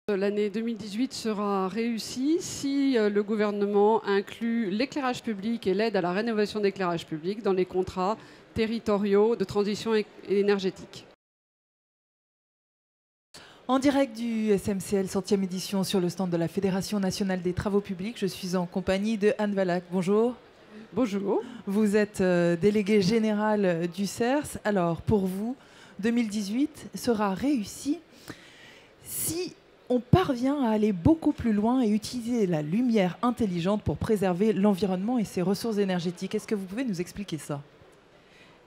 L'année 2018 sera réussie si le gouvernement inclut l'éclairage public et l'aide à la rénovation d'éclairage public dans les contrats territoriaux de transition énergétique. En direct du SMCL 100e édition sur le stand de la Fédération nationale des travaux publics, je suis en compagnie de Anne Valac. Bonjour. Bonjour. Vous êtes déléguée générale du CERS. Alors, pour vous, 2018 sera réussi si on parvient à aller beaucoup plus loin et utiliser la lumière intelligente pour préserver l'environnement et ses ressources énergétiques. Est-ce que vous pouvez nous expliquer ça ?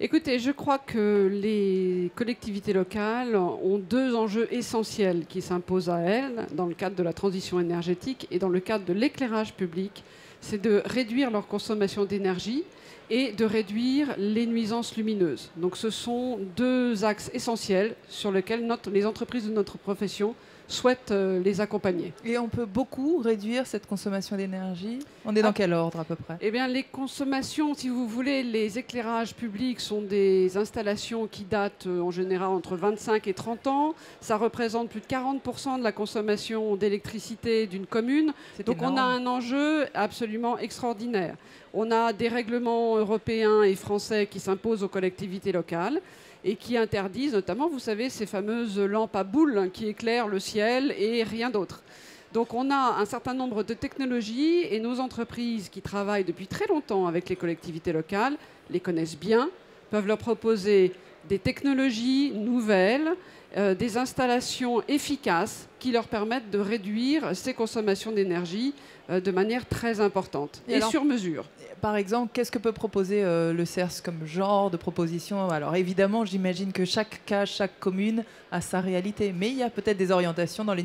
Écoutez, je crois que les collectivités locales ont deux enjeux essentiels qui s'imposent à elles dans le cadre de la transition énergétique et dans le cadre de l'éclairage public. C'est de réduire leur consommation d'énergie et de réduire les nuisances lumineuses. Donc ce sont deux axes essentiels sur lesquels les entreprises de notre profession souhaitent les accompagner. Et on peut beaucoup réduire cette consommation d'énergie ? On est dans quel ordre à peu près ? Eh bien, les consommations, si vous voulez, les éclairages publics sont des installations qui datent en général entre 25 et 30 ans. Ça représente plus de 40% de la consommation d'électricité d'une commune. Donc on a un enjeu absolument extraordinaire. On a des règlements européens et français qui s'imposent aux collectivités locales et qui interdisent notamment, vous savez, ces fameuses lampes à boules qui éclairent le ciel et rien d'autre. Donc on a un certain nombre de technologies et nos entreprises qui travaillent depuis très longtemps avec les collectivités locales les connaissent bien, peuvent leur proposer des technologies nouvelles, des installations efficaces qui leur permettent de réduire ces consommations d'énergie de manière très importante et sur mesure. Par exemple, qu'est-ce que peut proposer le CERS comme genre de proposition ? Alors évidemment, j'imagine que chaque cas, chaque commune a sa réalité, mais il y a peut-être des orientations dans les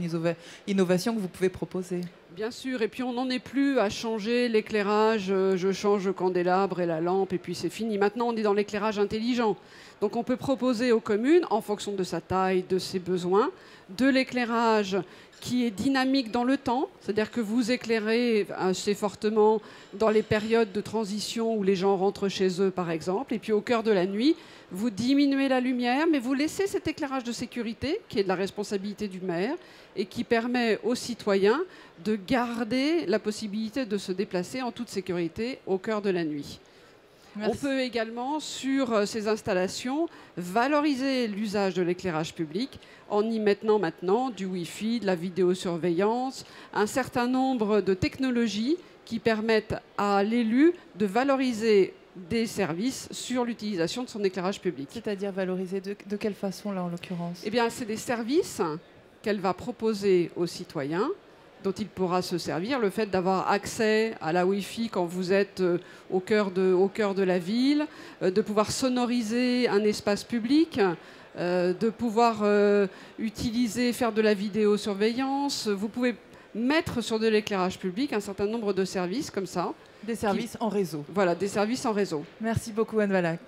innovations que vous pouvez proposer. Bien sûr, et puis on n'en est plus à changer l'éclairage, je change le candélabre et la lampe et puis c'est fini. Maintenant, on est dans l'éclairage intelligent. Donc on peut proposer aux communes, en fonction de sa taille, de ses besoins, de l'éclairage qui est dynamique dans le temps, c'est-à-dire que vous éclairez assez fortement dans les périodes de transition où les gens rentrent chez eux, par exemple, et puis au cœur de la nuit, vous diminuez la lumière, mais vous laissez cet éclairage de sécurité, qui est de la responsabilité du maire, et qui permet aux citoyens de garder la possibilité de se déplacer en toute sécurité au cœur de la nuit. Merci. On peut également, sur ces installations, valoriser l'usage de l'éclairage public en y mettant maintenant du Wi-Fi, de la vidéosurveillance, un certain nombre de technologies qui permettent à l'élu de valoriser des services sur l'utilisation de son éclairage public. C'est-à-dire valoriser de quelle façon, là, en l'occurrence ? Eh bien, c'est des services qu'elle va proposer aux citoyens dont il pourra se servir, le fait d'avoir accès à la Wi-Fi quand vous êtes au cœur de la ville, de pouvoir sonoriser un espace public, de pouvoir faire de la vidéosurveillance. Vous pouvez mettre sur de l'éclairage public un certain nombre de services comme ça. Des services en réseau. Voilà, des services en réseau. Merci beaucoup Anne Valac.